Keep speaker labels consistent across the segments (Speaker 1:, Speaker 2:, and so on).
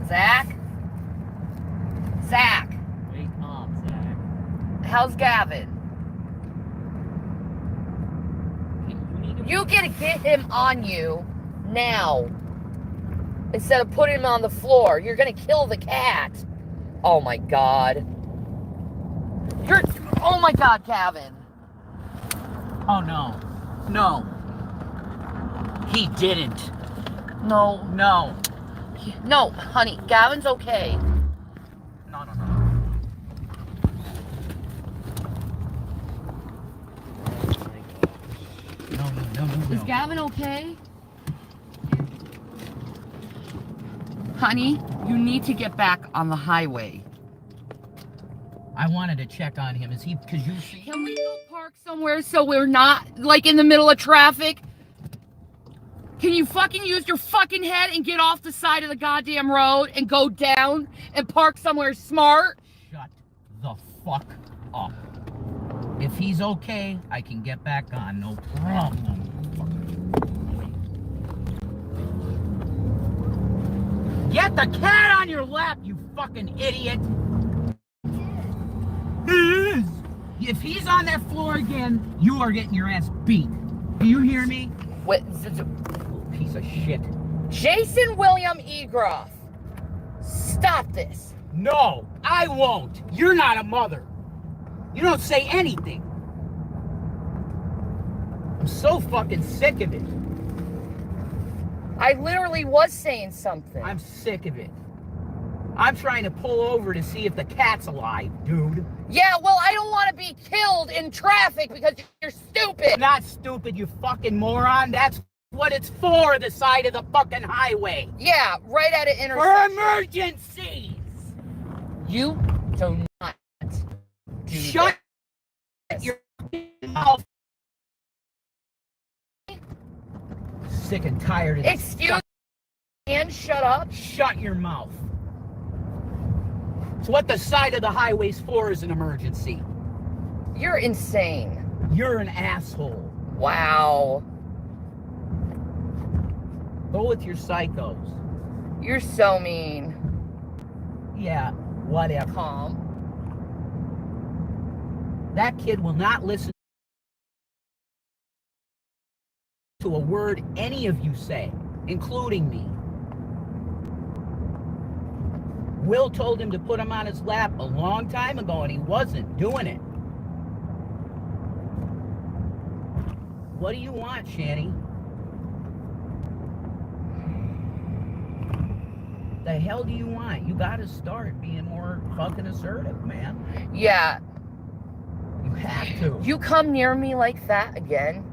Speaker 1: Zach? Zach.
Speaker 2: Wake up, Zach.
Speaker 1: How's Gavin? You gotta get him on you now. Instead of putting him on the floor. You're gonna kill the cat. Oh my God. Oh my God, Gavin.
Speaker 2: Oh no. No. He didn't.
Speaker 1: No.
Speaker 2: No.
Speaker 1: No, honey, Gavin's okay.
Speaker 2: No. No.
Speaker 1: Is Gavin okay? Honey, you need to get back on the highway.
Speaker 2: I wanted to check on him. Is he, because you see...
Speaker 1: Can we go park somewhere so we're not, like, in the middle of traffic? Can you fucking use your fucking head and get off the side of the goddamn road and go down and park somewhere smart?
Speaker 2: Shut the fuck up. If he's okay, I can get back on, no problem. Get the cat on your lap, you fucking idiot! If he's on that floor again, you are getting your ass beat. Do you hear me?
Speaker 1: What?
Speaker 2: Piece of shit.
Speaker 1: Jason William Egroff. Stop this.
Speaker 2: No, I won't. You're not a mother. You don't say anything. I'm so fucking sick of it.
Speaker 1: I literally was saying something.
Speaker 2: I'm sick of it. I'm trying to pull over to see if the cat's alive, dude.
Speaker 1: Yeah, well, I don't want to be killed in traffic because you're stupid.
Speaker 2: Not stupid, you fucking moron. That's what it's for, the side of the fucking highway.
Speaker 1: Yeah, right at an intersection.
Speaker 2: For emergencies.
Speaker 1: You do not do
Speaker 2: Shut
Speaker 1: this.
Speaker 2: your mouth. Sick and tired of this.
Speaker 1: Excuse me, and shut up.
Speaker 2: Shut your mouth. So what the side of the highway's for is an emergency.
Speaker 1: You're insane.
Speaker 2: You're an asshole.
Speaker 1: Wow.
Speaker 2: Go with your psychos.
Speaker 1: You're so mean.
Speaker 2: Yeah, whatever.
Speaker 1: Calm.
Speaker 2: That kid will not listen to a word any of you say, including me. Will told him to put him on his lap a long time ago, and he wasn't doing it. What do you want, Shanny? The hell do you want? You gotta start being more fucking assertive, man.
Speaker 1: Yeah.
Speaker 2: You have to.
Speaker 1: You come near me like that again.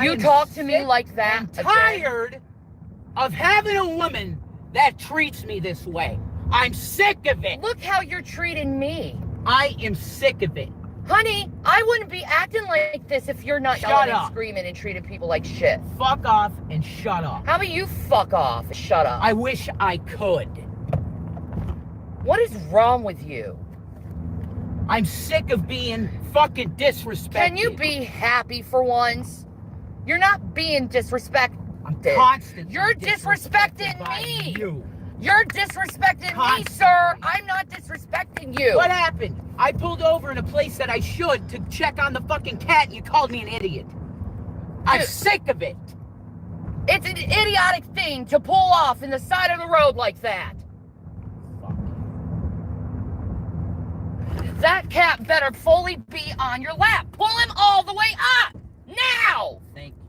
Speaker 1: You talk to me like that
Speaker 2: I'm
Speaker 1: again.
Speaker 2: tired of having a woman that treats me this way. I'm sick of it.
Speaker 1: Look how you're treating me.
Speaker 2: I am sick of it.
Speaker 1: Honey, I wouldn't be acting like this if you're not
Speaker 2: Shut
Speaker 1: yelling
Speaker 2: up.
Speaker 1: and screaming and treating people like shit.
Speaker 2: Fuck off and shut up.
Speaker 1: How about you fuck off and shut up?
Speaker 2: I wish I could.
Speaker 1: What is wrong with you?
Speaker 2: I'm sick of being fucking disrespected.
Speaker 1: Can you be happy for once? You're not being disrespected.
Speaker 2: I'm constantly
Speaker 1: You're disrespecting
Speaker 2: by
Speaker 1: me.
Speaker 2: You.
Speaker 1: You're disrespecting me,
Speaker 2: Constantly.
Speaker 1: sir. I'm not disrespecting you.
Speaker 2: What happened? I pulled over in a place that I should to check on the fucking cat, and you called me an idiot. I'm
Speaker 1: Dude.
Speaker 2: sick of it.
Speaker 1: It's an idiotic thing to pull off in the side of the road like that.
Speaker 2: Fuck.
Speaker 1: That cat better fully be on your lap. Pull him all the way up. Now.
Speaker 2: Thank you.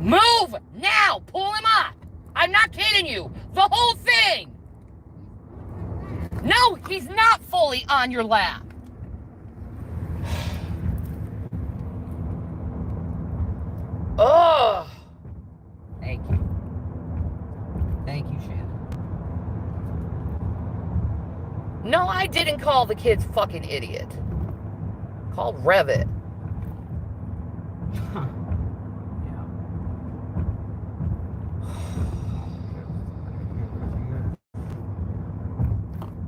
Speaker 1: Move now. Pull him up. I'm not kidding you. The whole thing. No, he's not fully on your lap. Ugh.
Speaker 2: Thank you. Thank you, Shannon.
Speaker 1: No, I didn't call the kids fucking idiot. Called Revit.
Speaker 2: Huh.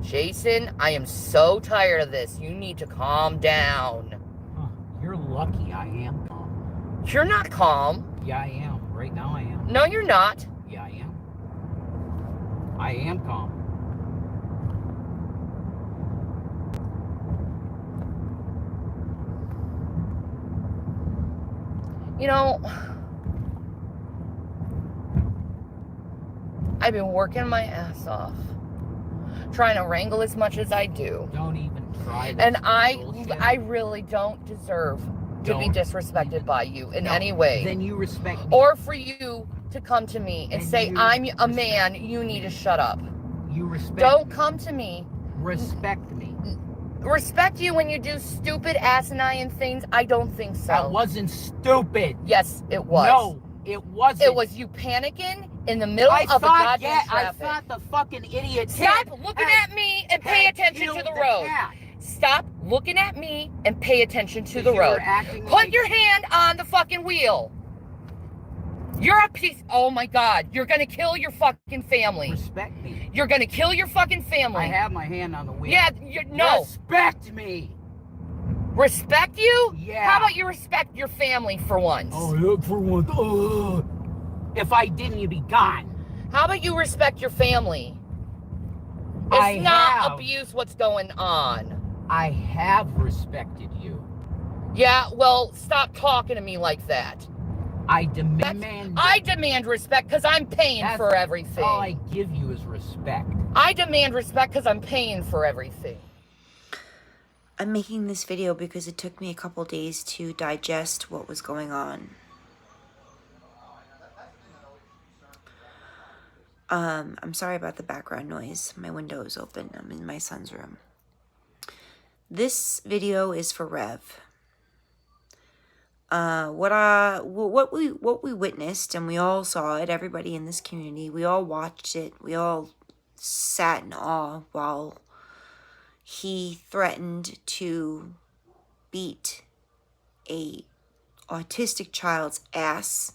Speaker 1: Jason, I am so tired of this. You need to calm down.
Speaker 2: Huh. You're lucky I am calm.
Speaker 1: You're not calm.
Speaker 2: Yeah, I am. Right now I am.
Speaker 1: No, you're not.
Speaker 2: Yeah, I am. I am calm.
Speaker 1: You know, I've been working my ass off, trying to wrangle as much as I do.
Speaker 2: Don't even try this.
Speaker 1: And I really don't deserve to be disrespected by you in any way.
Speaker 2: Then you respect me.
Speaker 1: Or for you to come to me and say, I'm a man, you need to shut up.
Speaker 2: You respect
Speaker 1: Don't
Speaker 2: me.
Speaker 1: come to me.
Speaker 2: Respect me.
Speaker 1: Respect you when you do stupid, asinine things? I don't think so.
Speaker 2: That wasn't stupid.
Speaker 1: Yes, it was.
Speaker 2: No, it wasn't.
Speaker 1: It was you panicking in the middle of the goddamn traffic.
Speaker 2: I thought the fucking idiot
Speaker 1: Stop looking at me and pay attention to the road. Stop looking at me and pay attention to the road. Put your hand on the fucking wheel. You're a piece. Oh my God. You're going to kill your fucking family.
Speaker 2: Respect me.
Speaker 1: You're going to kill your fucking family.
Speaker 2: I have my hand on the wheel.
Speaker 1: Yeah, no.
Speaker 2: Respect me.
Speaker 1: Respect you?
Speaker 2: Yeah.
Speaker 1: How about you respect your family for once?
Speaker 2: Oh, look for once. If I didn't, you'd be gone.
Speaker 1: How about you respect your family? It's not abuse what's going on.
Speaker 2: I have respected you.
Speaker 1: Yeah, well, stop talking to me like that.
Speaker 2: I demand
Speaker 1: respect because I'm paying for everything.
Speaker 2: All I give you is respect.
Speaker 1: I demand respect because I'm paying for everything.
Speaker 3: I'm making this video because it took me a couple days to digest what was going on. I'm sorry about the background noise. My window is open. I'm in my son's room. This video is for Rev. What we witnessed, and we all saw it, everybody in this community, we all watched it, we all sat in awe while he threatened to beat a autistic child's ass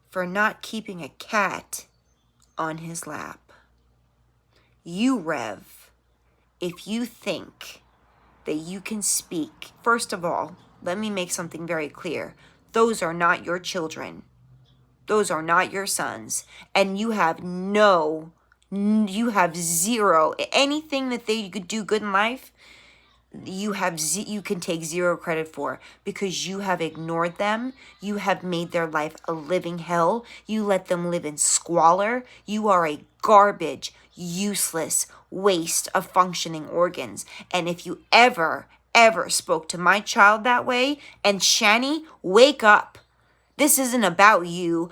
Speaker 3: for not keeping a cat on his lap. You, Rev, if you think that you can speak, first of all, let me make something very clear. Those are not your children. Those are not your sons. And you have zero, anything that they could do good in life, you can take zero credit for, because you have ignored them. You have made their life a living hell. You let them live in squalor. You are a garbage, useless waste of functioning organs. And if you ever spoke to my child that way, and Shani, wake up. This isn't about you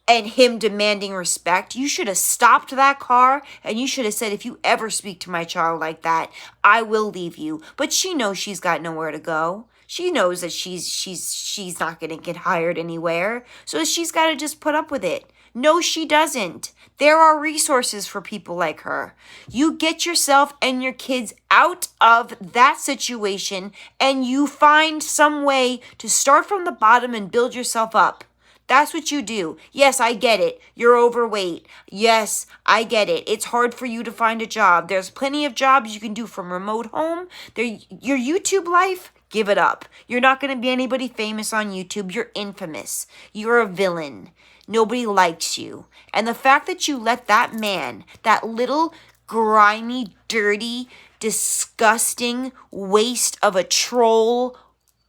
Speaker 3: and him demanding respect. You should have stopped that car, and you should have said, if you ever speak to my child like that, I will leave you. But she knows she's got nowhere to go. She knows that she's not going to get hired anywhere. So she's got to just put up with it. No, she doesn't. There are resources for people like her. You get yourself and your kids out of that situation, and you find some way to start from the bottom and build yourself up. That's what you do. Yes, I get it. You're overweight. Yes, I get it. It's hard for you to find a job. There's plenty of jobs you can do from remote home. Your YouTube life, give it up. You're not going to be anybody famous on YouTube. You're infamous. You're a villain. Nobody likes you. And the fact that you let that man, that little grimy, dirty, disgusting waste of a troll,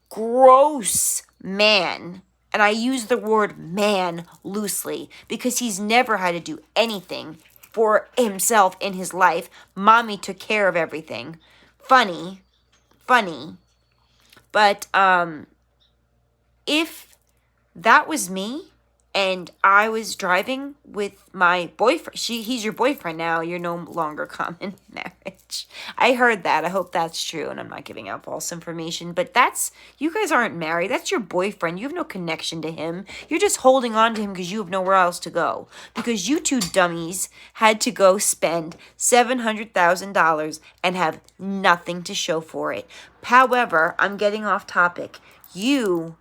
Speaker 3: gross man, and I use the word man loosely because he's never had to do anything for himself in his life. Mommy took care of everything. Funny. But if that was me, and I was driving with my boyfriend. He's your boyfriend now. You're no longer common marriage. I heard that. I hope that's true, and I'm not giving out false information. But you guys aren't married. That's your boyfriend. You have no connection to him. You're just holding on to him because you have nowhere else to go. Because you two dummies had to go spend $700,000 and have nothing to show for it. However, I'm getting off topic. You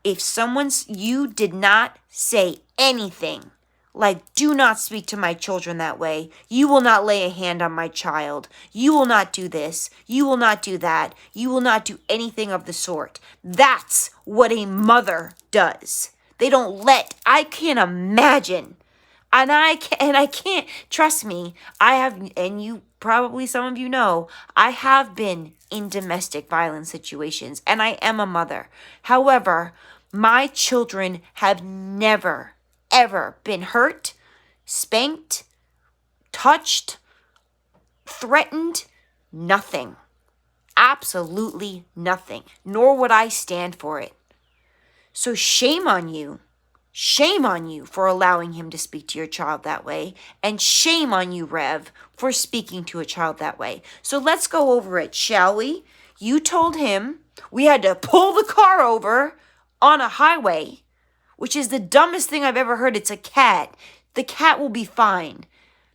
Speaker 3: did not say anything like, do not speak to my children that way. You will not lay a hand on my child. You will not do this. You will not do that. You will not do anything of the sort. That's what a mother does. I can't imagine And I can't, trust me, I have, and you probably, some of you know, I have been in domestic violence situations, and I am a mother. However, my children have never, ever been hurt, spanked, touched, threatened, nothing. Absolutely nothing. Nor would I stand for it. So shame on you. Shame on you for allowing him to speak to your child that way. And shame on you, Rev, for speaking to a child that way. So let's go over it, shall we? You told him we had to pull the car over on a highway, which is the dumbest thing I've ever heard. It's a cat. The cat will be fine.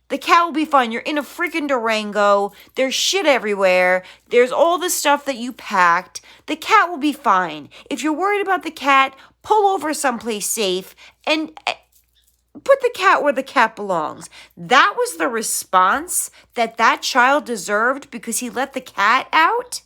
Speaker 3: The cat will be fine. You're in a freaking Durango. There's shit everywhere. There's all the stuff that you packed. The cat will be fine. If you're worried about the cat, pull over someplace safe and put the cat where the cat belongs. That was the response that that child deserved because he let the cat out?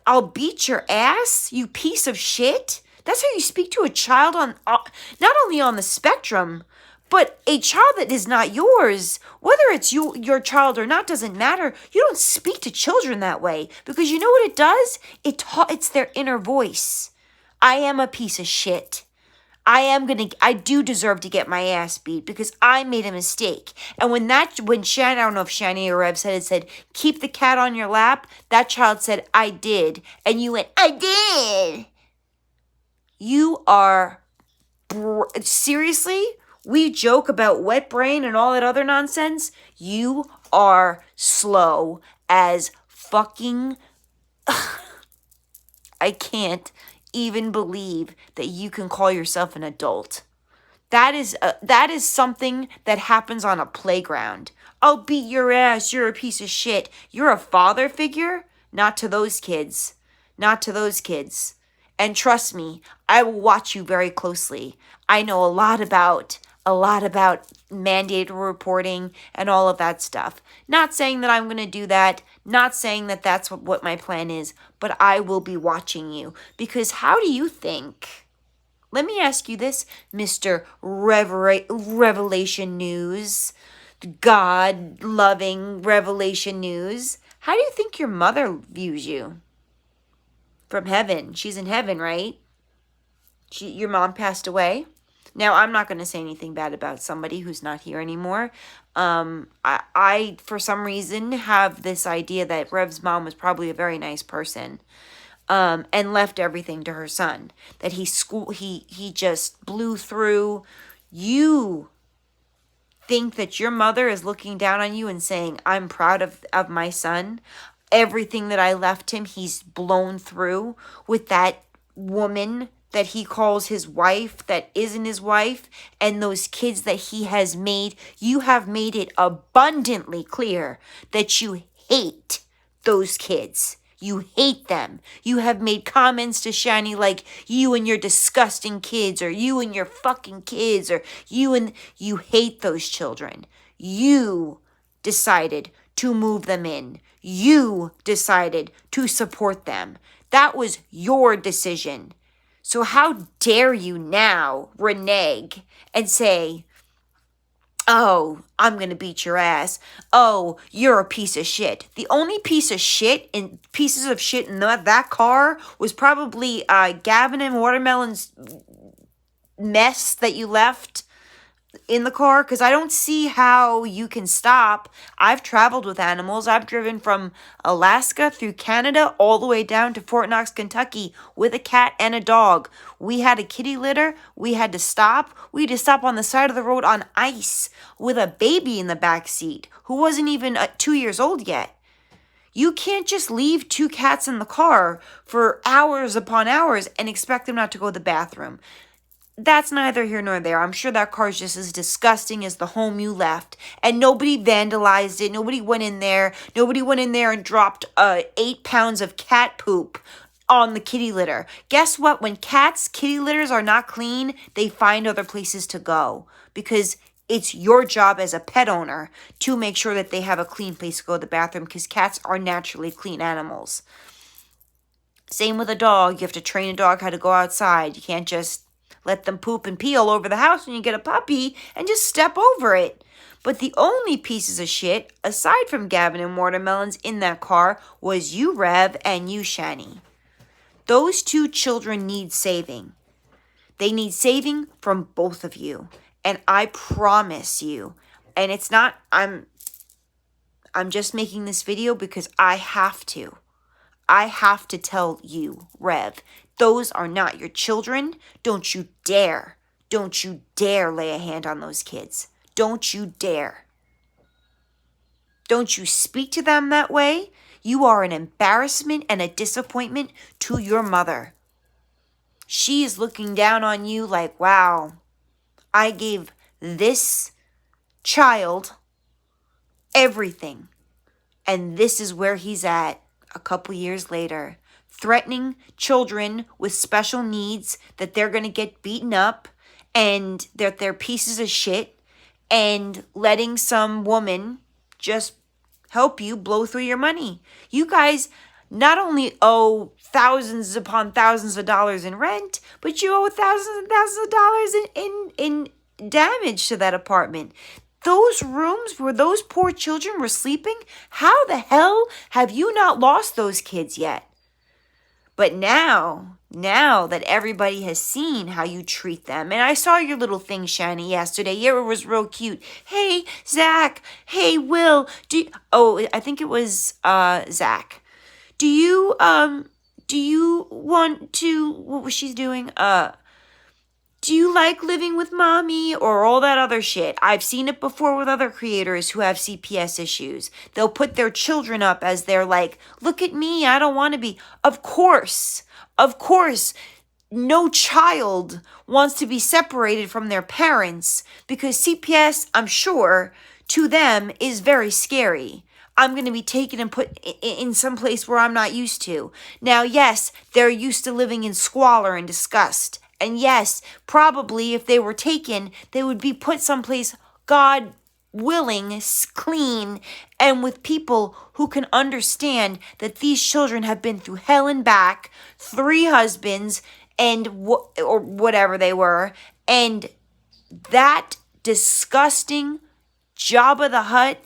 Speaker 3: I'll beat your ass, you piece of shit. That's how you speak to a child on, not only on the spectrum, but a child that is not yours. Whether it's your child or not doesn't matter. You don't speak to children that way because you know what it does? It's their inner voice. I am a piece of shit. I do deserve to get my ass beat because I made a mistake. And when Shan, I don't know if Shani or Rev said, keep the cat on your lap, that child said, I did. And you went, I did. You are, seriously? We joke about wet brain and all that other nonsense. You are slow as fucking, I can't even believe that you can call yourself an adult. That is something that happens on a playground. I'll beat your ass. You're a piece of shit. You're a father figure? Not to those kids. Not to those kids. And trust me, I will watch you very closely. I know a lot about mandated reporting and all of that stuff. Not saying that I'm going to do that. Not saying that that's what my plan is. But I will be watching you. Because how do you think? Let me ask you this, Mr. Revelation News. God-loving Revelation News. How do you think your mother views you? From heaven. She's in heaven, right? Your mom passed away. Now, I'm not going to say anything bad about somebody who's not here anymore. I, for some reason, have this idea that Rev's mom was probably a very nice person, and left everything to her son. That he just blew through. You think that your mother is looking down on you and saying, I'm proud of my son. Everything that I left him, he's blown through with that woman that he calls his wife, that isn't his wife, and those kids that he has made. You have made it abundantly clear that you hate those kids. You hate them. You have made comments to Shani like, you and your disgusting kids, or you and your fucking kids, or you hate those children. You decided to move them in. You decided to support them. That was your decision. So how dare you now renege and say, oh, I'm going to beat your ass. Oh, you're a piece of shit. The only pieces of shit in that car was probably Gavin and Watermelon's mess that you left in the car, because I don't see how you can stop. I've traveled with animals. I've driven from Alaska through Canada all the way down to Fort Knox, Kentucky with a cat and a dog. We had a kitty litter. We had to stop. We had to stop on the side of the road on ice with a baby in the back seat who wasn't even 2 years old yet. You can't just leave two cats in the car for hours upon hours and expect them not to go to the bathroom. That's neither here nor there. I'm sure that car is just as disgusting as the home you left. And nobody vandalized it. Nobody went in there. Nobody went in there and dropped 8 pounds of cat poop on the kitty litter. Guess what? When kitty litters are not clean, they find other places to go. Because it's your job as a pet owner to make sure that they have a clean place to go to the bathroom. Because cats are naturally clean animals. Same with a dog. You have to train a dog how to go outside. You can't just let them poop and pee all over the house when you get a puppy and just step over it. But the only pieces of shit, aside from Gavin and Watermelons in that car, was you, Rev, and you, Shani. Those two children need saving. They need saving from both of you. And I promise you, and it's not, I'm just making this video because I have to. I have to tell you, Rev, those are not your children. Don't you dare lay a hand on those kids. Don't you dare. Don't you speak to them that way. You are an embarrassment and a disappointment to your mother. She is looking down on you like, wow, I gave this child everything. And this is where he's at a couple years later, threatening children with special needs that they're going to get beaten up and that they're pieces of shit, and letting some woman just help you blow through your money. You guys not only owe thousands upon thousands of dollars in rent, but you owe thousands and thousands of dollars in damage to that apartment. Those rooms where those poor children were sleeping, how the hell have you not lost those kids yet? But now that everybody has seen how you treat them, and I saw your little thing, Shani, yesterday. Yeah, it was real cute. Hey, Zach. Hey, Will. I think it was Zach. Do you want to, what was she doing? Do you like living with mommy or all that other shit? I've seen it before with other creators who have CPS issues. They'll put their children up as they're like, look at me, I don't want to be. Of course, no child wants to be separated from their parents because CPS, I'm sure, to them is very scary. I'm going to be taken and put in some place where I'm not used to. Now, yes, they're used to living in squalor and disgust. And yes, probably if they were taken, they would be put someplace, God willing, clean, and with people who can understand that these children have been through hell and back, 3 husbands, and or whatever they were, and that disgusting Jabba the Hutt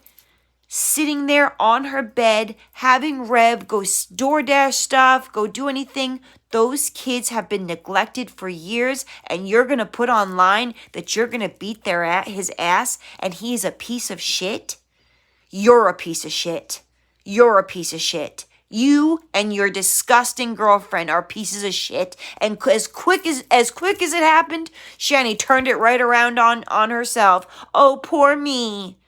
Speaker 3: sitting there on her bed, having Rev go DoorDash stuff, go do anything. Those kids have been neglected for years, and you're going to put online that you're going to beat his ass, and he's a piece of shit? You're a piece of shit. You're a piece of shit. You and your disgusting girlfriend are pieces of shit. And as quick as it happened, Shani turned it right around on herself. Oh, poor me.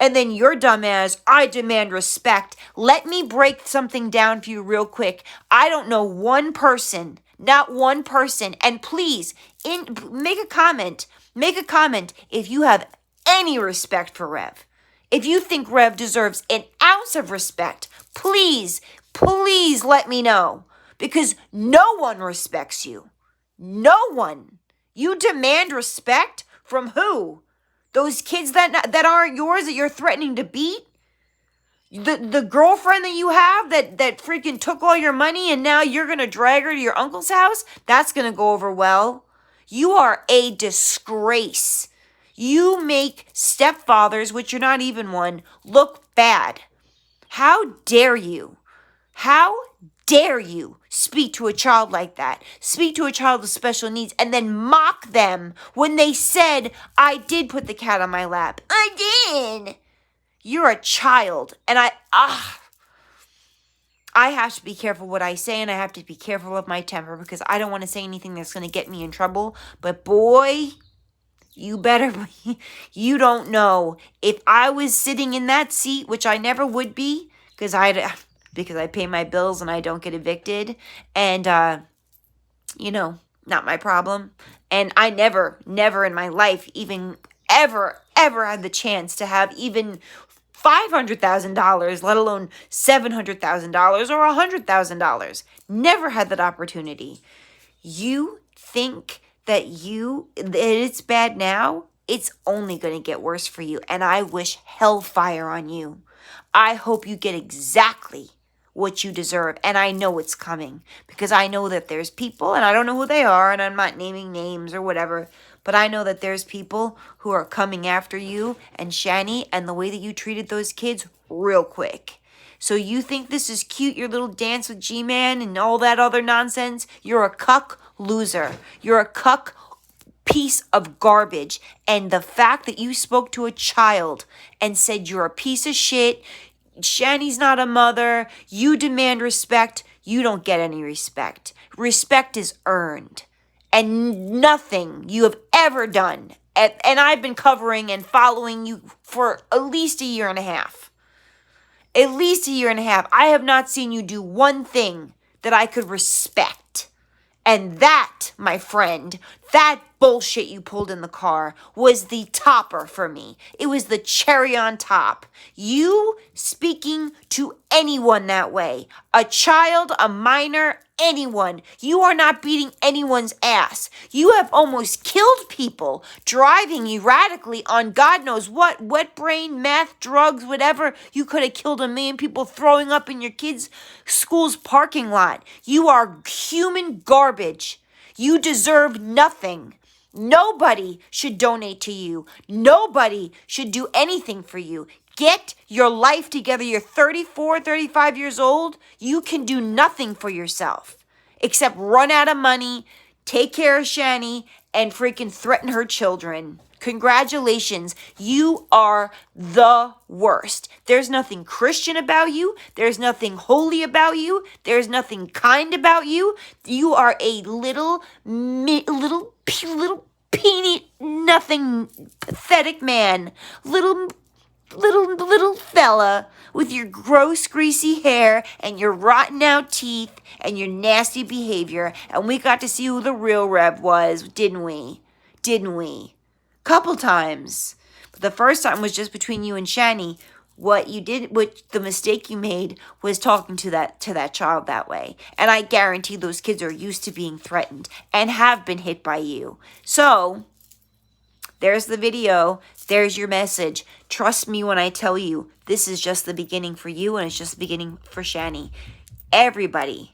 Speaker 3: And then your dumbass, I demand respect. Let me break something down for you real quick. I don't know one person, not one person. And please, make a comment. Make a comment if you have any respect for Rev. If you think Rev deserves an ounce of respect, please let me know. Because no one respects you. No one. You demand respect from who? Those kids that aren't yours that you're threatening to beat? The girlfriend that you have that freaking took all your money and now you're going to drag her to your uncle's house? That's going to go over well. You are a disgrace. You make stepfathers, which you're not even one, look bad. How dare you? How dare you speak to a child like that? Speak to a child with special needs and then mock them when they said, I did put the cat on my lap. I did. You're a child. And I have to be careful what I say, and I have to be careful of my temper because I don't want to say anything that's going to get me in trouble. But boy, you you don't know. If I was sitting in that seat, which I never would be because I pay my bills and I don't get evicted. And, not my problem. And I never in my life even ever had the chance to have even $500,000, let alone $700,000 or $100,000. Never had that opportunity. You think that it's bad now? It's only going to get worse for you. And I wish hellfire on you. I hope you get exactly what you deserve. And I know it's coming because I know that there's people, and I don't know who they are, and I'm not naming names or whatever, but I know that there's people who are coming after you and Shani and the way that you treated those kids real quick. So you think this is cute, your little dance with G-Man and all that other nonsense? You're a cuck loser. You're a cuck piece of garbage. And the fact that you spoke to a child and said you're a piece of shit, Shani's not a mother, you demand respect, you don't get any respect. Respect is earned. And nothing you have ever done, and I've been covering and following you for at least a year and a half. At least a year and a half. I have not seen you do one thing that I could respect. And that, my friend, that bullshit you pulled in the car was the topper for me. It was the cherry on top. You speaking to anyone that way, a child, a minor, anyone, you are not beating anyone's ass. You have almost killed people driving erratically on God knows what, wet brain, meth, drugs, whatever. You could have killed 1 million people throwing up in your kids' school's parking lot. You are human garbage. You deserve nothing. Nobody should donate to you. Nobody should do anything for you. Get your life together. You're 34, 35 years old. You can do nothing for yourself except run out of money, take care of Shani, and freaking threaten her children. Congratulations. You are the worst. There's nothing Christian about you. There's nothing holy about you. There's nothing kind about you. You are a little peanut, nothing, pathetic man. Little fella with your gross, greasy hair and your rotten out teeth and your nasty behavior. And we got to see who the real Rev was, didn't we? Didn't we? Couple times. But the first time was just between you and Shani. What the mistake you made was talking to that child that way. And I guarantee those kids are used to being threatened and have been hit by you. So there's the video. There's your message. Trust me when I tell you, this is just the beginning for you, and it's just the beginning for Shani. Everybody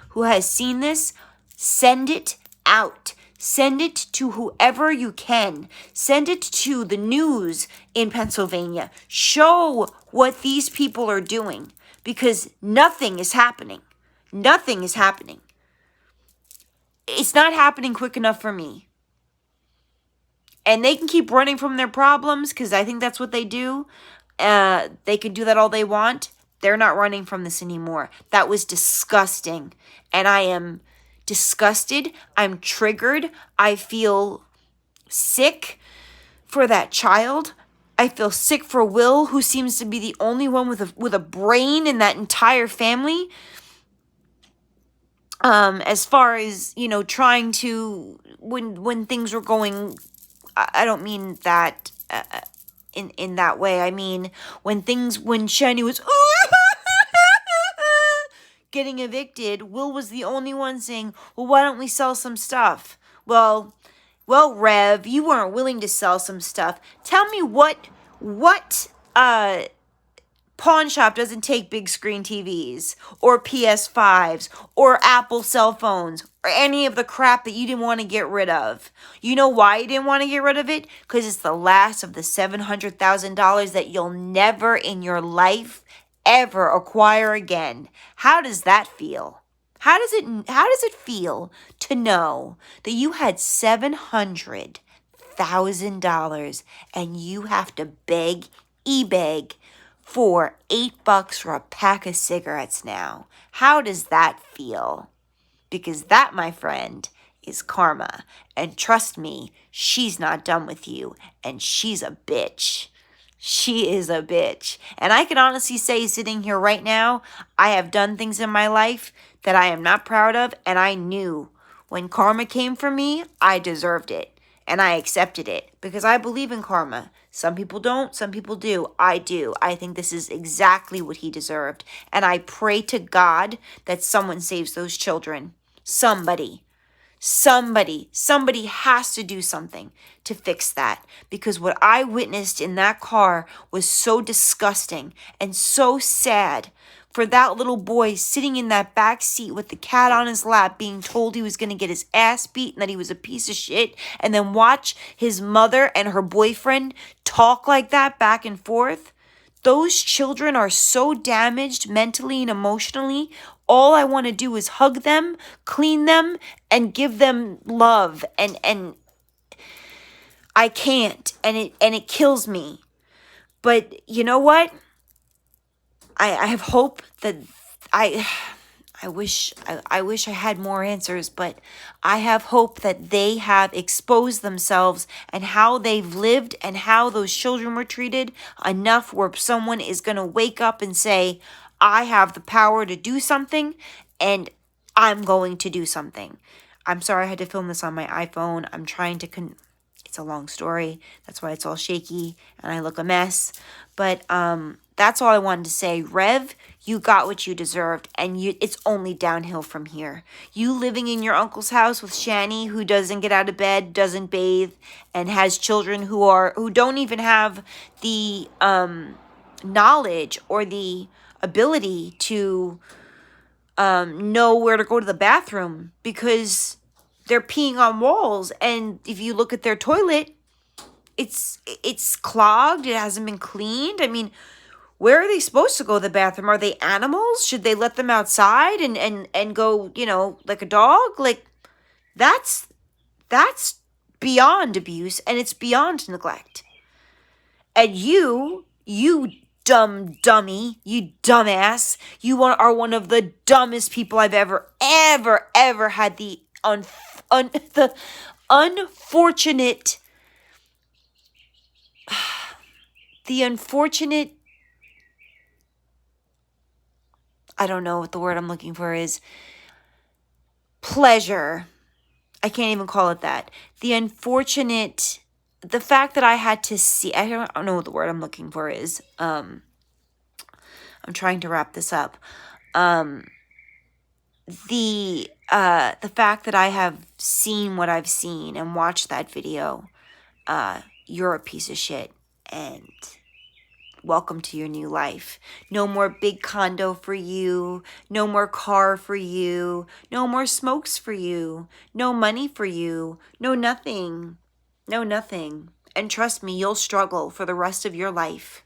Speaker 3: who has seen this, send it out. Send it to whoever you can. Send it to the news in Pennsylvania. Show what these people are doing, because nothing is happening. Nothing is happening. It's not happening quick enough for me. And they can keep running from their problems, because I think that's what they do. They can do that all they want. They're not running from this anymore. That was disgusting. And I am disgusted. I'm triggered. I feel sick for that child. I feel sick for Will, who seems to be the only one with a brain in that entire family. As far as, trying to, when things were going, I don't mean that in that way. I mean, when Shani was getting evicted, Will was the only one saying, well, why don't we sell some stuff? Well, Rev, you weren't willing to sell some stuff. Tell me what pawn shop doesn't take big screen TVs or PS5s or Apple cell phones or any of the crap that you didn't want to get rid of. You know why you didn't want to get rid of it? Because it's the last of the $700,000 that you'll never in your life ever acquire again. How does that feel? How does it feel to know that you had $700,000 and you have to beg for $8 for a pack of cigarettes now? How does that feel? Because that, my friend, is karma. And trust me, she's not done with you. And she's a bitch. She is a bitch. And I can honestly say, sitting here right now, I have done things in my life that I am not proud of. And I knew when karma came for me, I deserved it. And I accepted it. Because I believe in karma. Some people don't, some people do. I do. I think this is exactly what he deserved. And I pray to God that someone saves those children. Somebody has to do something to fix that. Because what I witnessed in that car was so disgusting and so sad for that little boy sitting in that back seat with the cat on his lap being told he was going to get his ass beat and that he was a piece of shit, and then watch his mother and her boyfriend talk like that back and forth. Those children are so damaged mentally and emotionally. All I want to do is hug them, clean them, and give them love. And I can't, and it kills me. But you know what? I have hope that I wish I had more answers, but I have hope that they have exposed themselves and how they've lived and how those children were treated enough where someone is going to wake up and say, I have the power to do something and I'm going to do something. I'm sorry I had to film this on my iPhone. I'm trying to it's a long story. That's why it's all shaky and I look a mess. But that's all I wanted to say. Rev, you got what you deserved, and it's only downhill from here. You living in your uncle's house with Shani, who doesn't get out of bed, doesn't bathe, and has children who don't even have the knowledge or the ability to know where to go to the bathroom because they're peeing on walls. And if you look at their toilet, it's clogged. It hasn't been cleaned. I mean, where are they supposed to go to the bathroom? Are they animals? Should they let them outside and go, like a dog? Like, that's beyond abuse, and it's beyond neglect. And you dumb dummy, you dumbass, you are one of the dumbest people I've ever had the unfortunate I don't know what the word I'm looking for is. Pleasure. I can't even call it that. The fact that I had to see, I don't know what the word I'm looking for is. I'm trying to wrap this up. The fact that I have seen what I've seen and watched that video, you're a piece of shit, and welcome to your new life. No more big condo for you. No more car for you. No more smokes for you. No money for you. No nothing. No nothing. And trust me, you'll struggle for the rest of your life.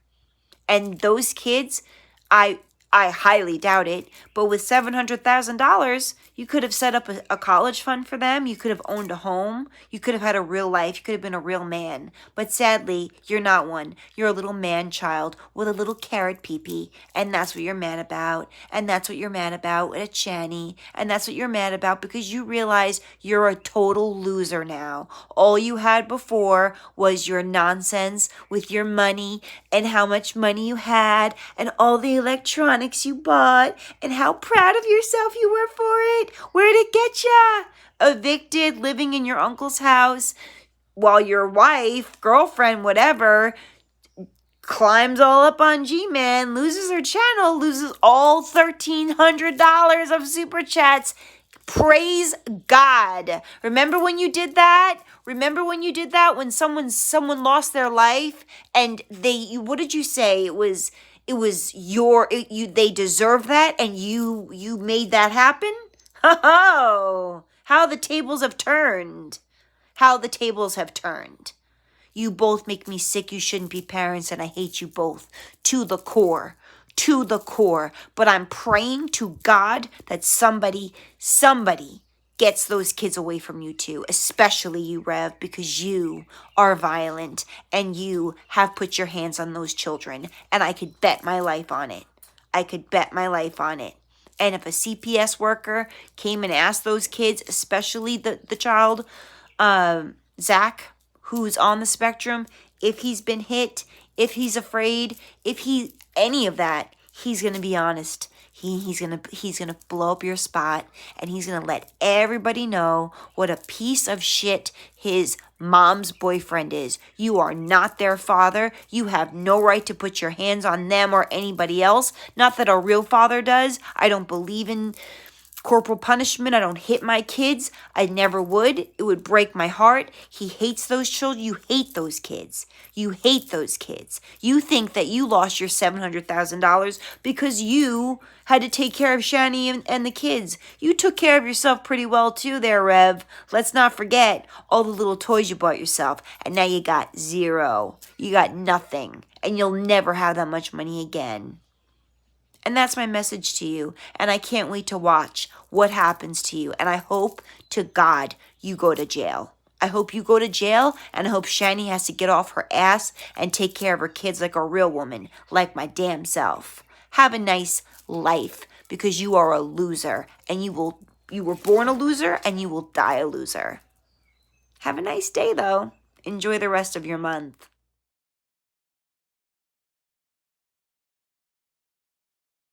Speaker 3: And those kids, I highly doubt it, but with $700,000, you could have set up a college fund for them. You could have owned a home. You could have had a real life. You could have been a real man. But sadly, you're not one. You're a little man child with a little carrot pee-pee. And that's what you're mad about. And that's what you're mad about at Channy. And that's what you're mad about because you realize you're a total loser now. All you had before was your nonsense with your money and how much money you had and all the electronics you bought and how proud of yourself you were for it. Where'd it get ya? Evicted, living in your uncle's house while your wife, girlfriend, whatever, climbs all up on G-Man, loses her channel, loses all $1,300 of super chats. Praise God. Remember when you did that? Remember when you did that when someone lost their life and what did you say? They deserve that and you made that happen? Oh, how the tables have turned. How the tables have turned. You both make me sick. You shouldn't be parents, and I hate you both to the core. To the core. But I'm praying to God that somebody gets those kids away from you too, especially you, Rev, because you are violent and you have put your hands on those children, and I could bet my life on it. I could bet my life on it. And if a CPS worker came and asked those kids, especially the child, Zach, who's on the spectrum, if he's been hit, if he's afraid, any of that, he's going to be honest. He's gonna blow up your spot, and he's gonna let everybody know what a piece of shit his mom's boyfriend is. You are not their father. You have no right to put your hands on them or anybody else. Not that a real father does. I don't believe in corporal punishment. I don't hit my kids. I never would. It would break my heart. He hates those children. You hate those kids. You hate those kids. You think that you lost your $700,000 because you had to take care of Shani and the kids. You took care of yourself pretty well too there, Rev. Let's not forget all the little toys you bought yourself. And now you got zero. You got nothing. And you'll never have that much money again. And that's my message to you. And I can't wait to watch what happens to you. And I hope to God you go to jail. I hope you go to jail, and I hope Shani has to get off her ass and take care of her kids like a real woman, like my damn self. Have a nice life, because you are a loser, and you were born a loser, and you will die a loser. Have a nice day, though. Enjoy the rest of your month.